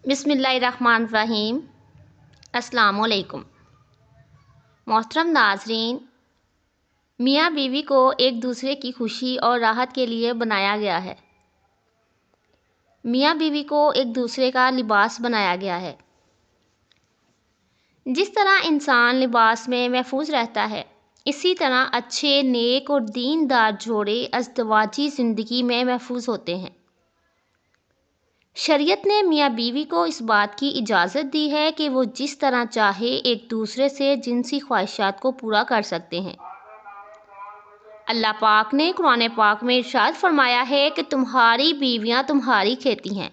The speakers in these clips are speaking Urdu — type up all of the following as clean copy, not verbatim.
بسم اللہ الرحمن الرحیم۔ السلام علیکم محترم ناظرین، میاں بیوی کو ایک دوسرے کی خوشی اور راحت کے لیے بنایا گیا ہے۔ میاں بیوی کو ایک دوسرے کا لباس بنایا گیا ہے۔ جس طرح انسان لباس میں محفوظ رہتا ہے، اسی طرح اچھے نیک اور دیندار جوڑے ازدواجی زندگی میں محفوظ ہوتے ہیں۔ شریعت نے میاں بیوی کو اس بات کی اجازت دی ہے کہ وہ جس طرح چاہے ایک دوسرے سے جنسی خواہشات کو پورا کر سکتے ہیں۔ اللہ پاک نے قرآن پاک میں ارشاد فرمایا ہے کہ تمہاری بیویاں تمہاری کھیتی ہیں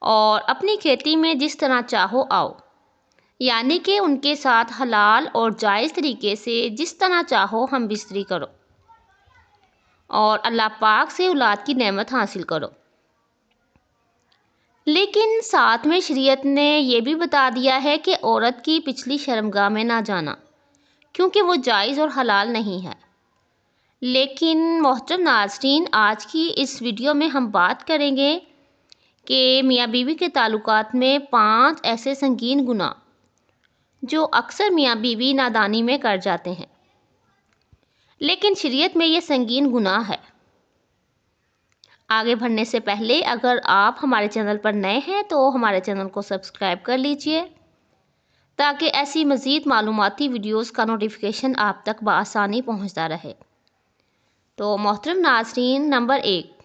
اور اپنی کھیتی میں جس طرح چاہو آؤ، یعنی کہ ان کے ساتھ حلال اور جائز طریقے سے جس طرح چاہو ہم بستری کرو اور اللہ پاک سے اولاد کی نعمت حاصل کرو۔ لیکن ساتھ میں شریعت نے یہ بھی بتا دیا ہے کہ عورت کی پچھلی شرمگاہ میں نہ جانا، کیونکہ وہ جائز اور حلال نہیں ہے۔ لیکن محترم ناظرین، آج کی اس ویڈیو میں ہم بات کریں گے کہ میاں بیوی کے تعلقات میں 5 ایسے سنگین گناہ جو اکثر میاں بیوی نادانی میں کر جاتے ہیں، لیکن شریعت میں یہ سنگین گناہ ہے۔ آگے بڑھنے سے پہلے اگر آپ ہمارے چینل پر نئے ہیں تو ہمارے چینل کو سبسکرائب کر لیجئے تاکہ ایسی مزید معلوماتی ویڈیوز کا نوٹیفیکیشن آپ تک بآسانی پہنچتا رہے۔ تو محترم ناظرین، نمبر 1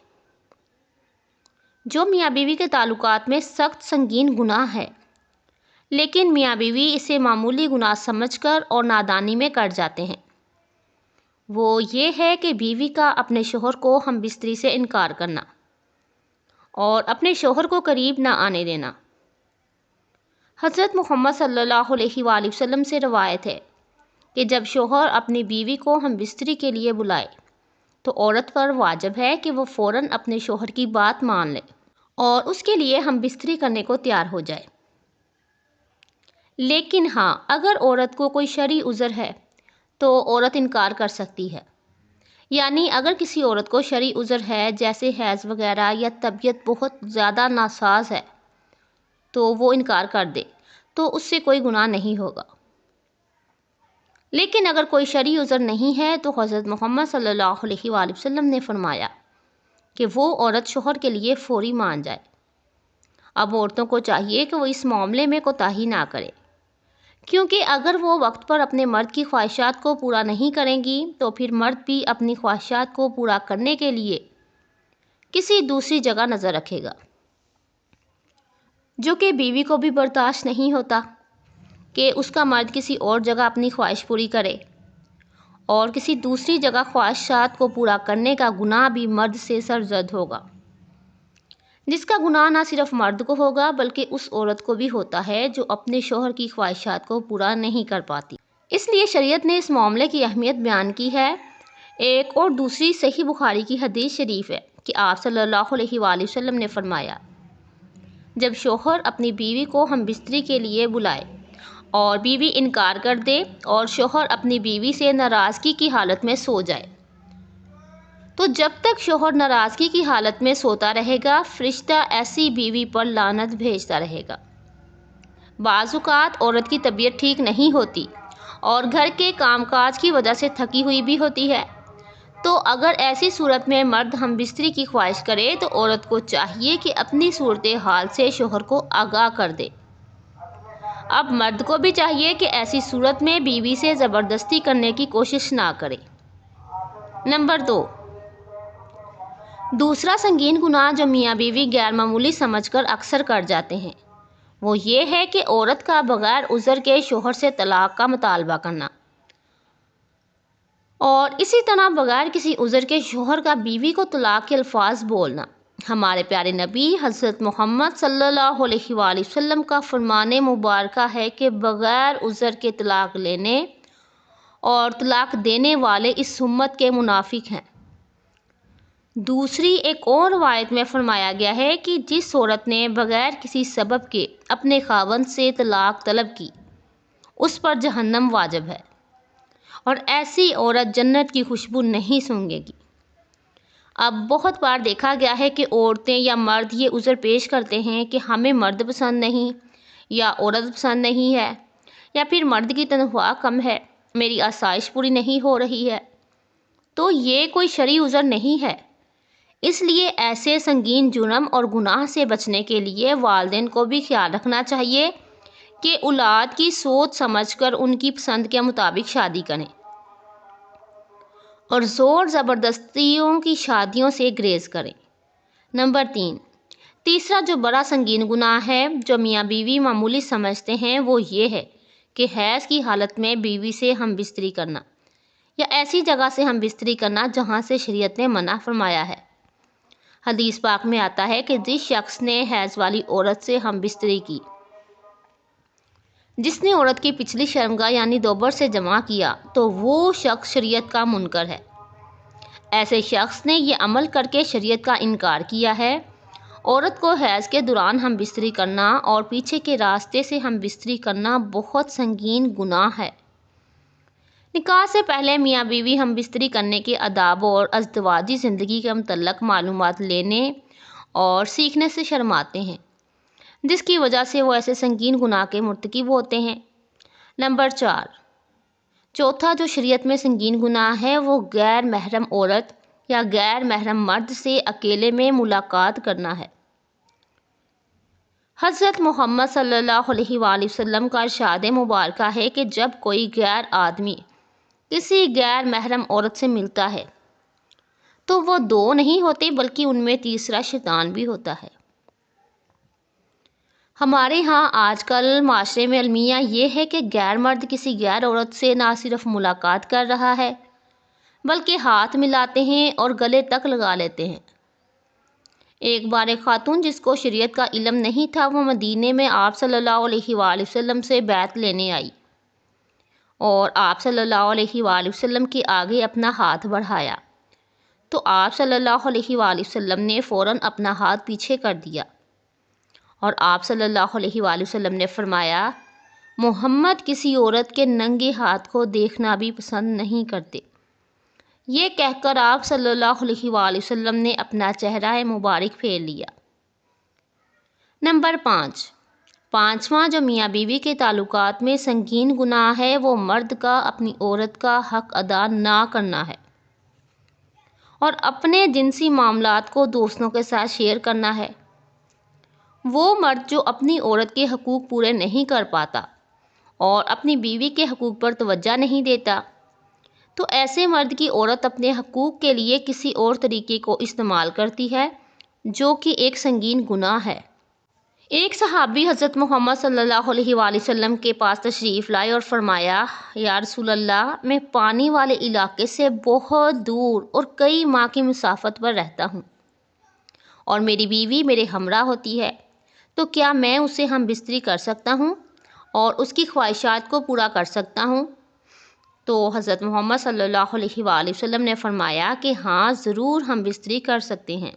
جو میاں بیوی کے تعلقات میں سخت سنگین گناہ ہے، لیکن میاں بیوی اسے معمولی گناہ سمجھ کر اور نادانی میں کر جاتے ہیں، وہ یہ ہے کہ بیوی کا اپنے شوہر کو ہم بستری سے انکار کرنا اور اپنے شوہر کو قریب نہ آنے دینا۔ حضرت محمد صلی اللہ علیہ وآلہ وسلم سے روایت ہے کہ جب شوہر اپنی بیوی کو ہم بستری کے لیے بلائے تو عورت پر واجب ہے کہ وہ فوراً اپنے شوہر کی بات مان لے اور اس کے لیے ہم بستری کرنے کو تیار ہو جائے۔ لیکن ہاں، اگر عورت کو کوئی شرعی عذر ہے تو عورت انکار کر سکتی ہے، یعنی اگر کسی عورت کو شرعی عذر ہے جیسے حیض وغیرہ یا طبیعت بہت زیادہ ناساز ہے تو وہ انکار کر دے تو اس سے کوئی گناہ نہیں ہوگا۔ لیکن اگر کوئی شرعی عذر نہیں ہے تو حضرت محمد صلی اللہ علیہ وآلہ وسلم نے فرمایا کہ وہ عورت شوہر کے لیے فوری مان جائے۔ اب عورتوں کو چاہیے کہ وہ اس معاملے میں کوتاہی نہ کرے، کیونکہ اگر وہ وقت پر اپنے مرد کی خواہشات کو پورا نہیں کریں گی تو پھر مرد بھی اپنی خواہشات کو پورا کرنے کے لیے کسی دوسری جگہ نظر رکھے گا، جو کہ بیوی کو بھی برداشت نہیں ہوتا کہ اس کا مرد کسی اور جگہ اپنی خواہش پوری کرے، اور کسی دوسری جگہ خواہشات کو پورا کرنے کا گناہ بھی مرد سے سرزد ہوگا، جس کا گناہ نہ صرف مرد کو ہوگا بلکہ اس عورت کو بھی ہوتا ہے جو اپنے شوہر کی خواہشات کو پورا نہیں کر پاتی۔ اس لیے شریعت نے اس معاملے کی اہمیت بیان کی ہے۔ ایک اور دوسری صحیح بخاری کی حدیث شریف ہے کہ آپ صلی اللہ علیہ وآلہ وسلم نے فرمایا، جب شوہر اپنی بیوی کو ہم بستری کے لیے بلائے اور بیوی انکار کر دے اور شوہر اپنی بیوی سے ناراضگی کی حالت میں سو جائے تو جب تک شوہر ناراضگی کی حالت میں سوتا رہے گا، فرشتہ ایسی بیوی پر لعنت بھیجتا رہے گا۔ بعض اوقات عورت کی طبیعت ٹھیک نہیں ہوتی اور گھر کے کام کاج کی وجہ سے تھکی ہوئی بھی ہوتی ہے، تو اگر ایسی صورت میں مرد ہم بستری کی خواہش کرے تو عورت کو چاہیے کہ اپنی صورتحال سے شوہر کو آگاہ کر دے۔ اب مرد کو بھی چاہیے کہ ایسی صورت میں بیوی سے زبردستی کرنے کی کوشش نہ کرے۔ نمبر 2 دوسرا سنگین گناہ جو میاں بیوی غیر معمولی سمجھ کر اکثر کر جاتے ہیں، وہ یہ ہے کہ عورت کا بغیر عذر کے شوہر سے طلاق کا مطالبہ کرنا، اور اسی طرح بغیر کسی عذر کے شوہر کا بیوی کو طلاق کے الفاظ بولنا۔ ہمارے پیارے نبی حضرت محمد صلی اللہ علیہ وآلہ وسلم کا فرمان مبارکہ ہے کہ بغیر عذر کے طلاق لینے اور طلاق دینے والے اس امت کے منافق ہیں۔ دوسری ایک اور روایت میں فرمایا گیا ہے کہ جس عورت نے بغیر کسی سبب کے اپنے خاوند سے طلاق طلب کی، اس پر جہنم واجب ہے، اور ایسی عورت جنت کی خوشبو نہیں سونگھے گی۔ اب بہت بار دیکھا گیا ہے کہ عورتیں یا مرد یہ عذر پیش کرتے ہیں کہ ہمیں مرد پسند نہیں، یا عورت پسند نہیں ہے، یا پھر مرد کی تنخواہ کم ہے، میری آسائش پوری نہیں ہو رہی ہے۔ تو یہ کوئی شرعی عذر نہیں ہے۔ اس لیے ایسے سنگین جرم اور گناہ سے بچنے کے لیے والدین کو بھی خیال رکھنا چاہیے کہ اولاد کی سوچ سمجھ کر ان کی پسند کے مطابق شادی کریں، اور زور زبردستیوں کی شادیوں سے گریز کریں۔ نمبر 3، تیسرا جو بڑا سنگین گناہ ہے جو میاں بیوی معمولی سمجھتے ہیں وہ یہ ہے کہ حیض کی حالت میں بیوی سے ہم بستری کرنا، یا ایسی جگہ سے ہم بستری کرنا جہاں سے شریعت نے منع فرمایا ہے۔ حدیث پاک میں آتا ہے کہ جس شخص نے حیض والی عورت سے ہم بستری کی، جس نے عورت کی پچھلی شرمگاہ یعنی دوبر سے جمع کیا، تو وہ شخص شریعت کا منکر ہے۔ ایسے شخص نے یہ عمل کر کے شریعت کا انکار کیا ہے۔ عورت کو حیض کے دوران ہم بستری کرنا اور پیچھے کے راستے سے ہم بستری کرنا بہت سنگین گناہ ہے۔ نکاح سے پہلے میاں بیوی ہم بستری کرنے کے آداب اور ازدواجی زندگی کے متعلق معلومات لینے اور سیکھنے سے شرماتے ہیں، جس کی وجہ سے وہ ایسے سنگین گناہ کے مرتکب ہوتے ہیں۔ نمبر 4، چوتھا جو شریعت میں سنگین گناہ ہے وہ غیر محرم عورت یا غیر محرم مرد سے اکیلے میں ملاقات کرنا ہے۔ حضرت محمد صلی اللہ علیہ وآلہ وسلم کا ارشاد مبارکہ ہے کہ جب کوئی غیر آدمی کسی غیر محرم عورت سے ملتا ہے تو وہ دو نہیں ہوتے بلکہ ان میں تیسرا شیطان بھی ہوتا ہے۔ ہمارے ہاں آج کل معاشرے میں المیہ یہ ہے کہ غیر مرد کسی غیر عورت سے نہ صرف ملاقات کر رہا ہے بلکہ ہاتھ ملاتے ہیں اور گلے تک لگا لیتے ہیں۔ ایک بار ایک خاتون جس کو شریعت کا علم نہیں تھا، وہ مدینے میں آپ صلی اللہ علیہ وآلہ وسلم سے بیعت لینے آئی اور آپ صلی اللہ علیہ وآلہ وسلم کے آگے اپنا ہاتھ بڑھایا تو آپ صلی اللہ علیہ وآلہ وسلم نے فوراً اپنا ہاتھ پیچھے کر دیا اور آپ صلی اللہ علیہ وآلہ وسلم نے فرمایا، محمد کسی عورت کے ننگے ہاتھ کو دیکھنا بھی پسند نہیں کرتے۔ یہ کہہ کر آپ صلی اللہ علیہ وآلہ وسلم نے اپنا چہرہ مبارک پھیر لیا۔ نمبر 5، پانچواں جو میاں بیوی کے تعلقات میں سنگین گناہ ہے وہ مرد کا اپنی عورت کا حق ادا نہ کرنا ہے اور اپنے جنسی معاملات کو دوستوں کے ساتھ شیئر کرنا ہے۔ وہ مرد جو اپنی عورت کے حقوق پورے نہیں کر پاتا اور اپنی بیوی کے حقوق پر توجہ نہیں دیتا، تو ایسے مرد کی عورت اپنے حقوق کے لیے کسی اور طریقے کو استعمال کرتی ہے جو کہ ایک سنگین گناہ ہے۔ ایک صحابی حضرت محمد صلی اللہ علیہ وآلہ وسلم کے پاس تشریف لائے اور فرمایا، یا رسول اللہ، میں پانی والے علاقے سے بہت دور اور کئی ماہ کی مسافت پر رہتا ہوں اور میری بیوی میرے ہمراہ ہوتی ہے، تو کیا میں اسے ہم بستری کر سکتا ہوں اور اس کی خواہشات کو پورا کر سکتا ہوں؟ تو حضرت محمد صلی اللہ علیہ وآلہ وسلم نے فرمایا کہ ہاں ضرور ہم بستری کر سکتے ہیں،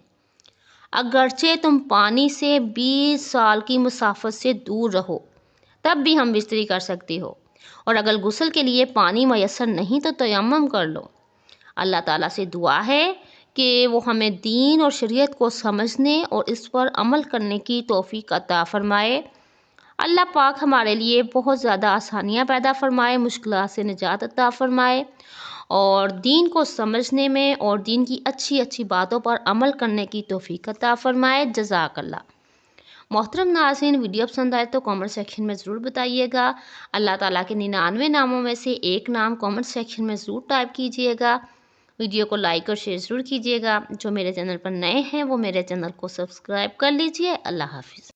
اگرچہ تم پانی سے 20 سال کی مسافت سے دور رہو تب بھی ہم بستری کر سکتے ہو، اور اگر غسل کے لیے پانی میسر نہیں تو تیمم کر لو۔ اللہ تعالیٰ سے دعا ہے کہ وہ ہمیں دین اور شریعت کو سمجھنے اور اس پر عمل کرنے کی توفیق عطا فرمائے۔ اللہ پاک ہمارے لیے بہت زیادہ آسانیاں پیدا فرمائے، مشکلات سے نجات عطا فرمائے اور دین کو سمجھنے میں اور دین کی اچھی اچھی باتوں پر عمل کرنے کی توفیق عطا فرمائے۔ جزاک اللہ۔ محترم ناظرین، ویڈیو پسند آئے تو کامنٹ سیکشن میں ضرور بتائیے گا۔ اللہ تعالیٰ کے 99 ناموں میں سے ایک نام کامنٹ سیکشن میں ضرور ٹائپ کیجیے گا۔ ویڈیو کو لائک اور شیئر ضرور کیجیے گا۔ جو میرے چینل پر نئے ہیں وہ میرے چینل کو سبسکرائب کر لیجیے۔ اللہ حافظ۔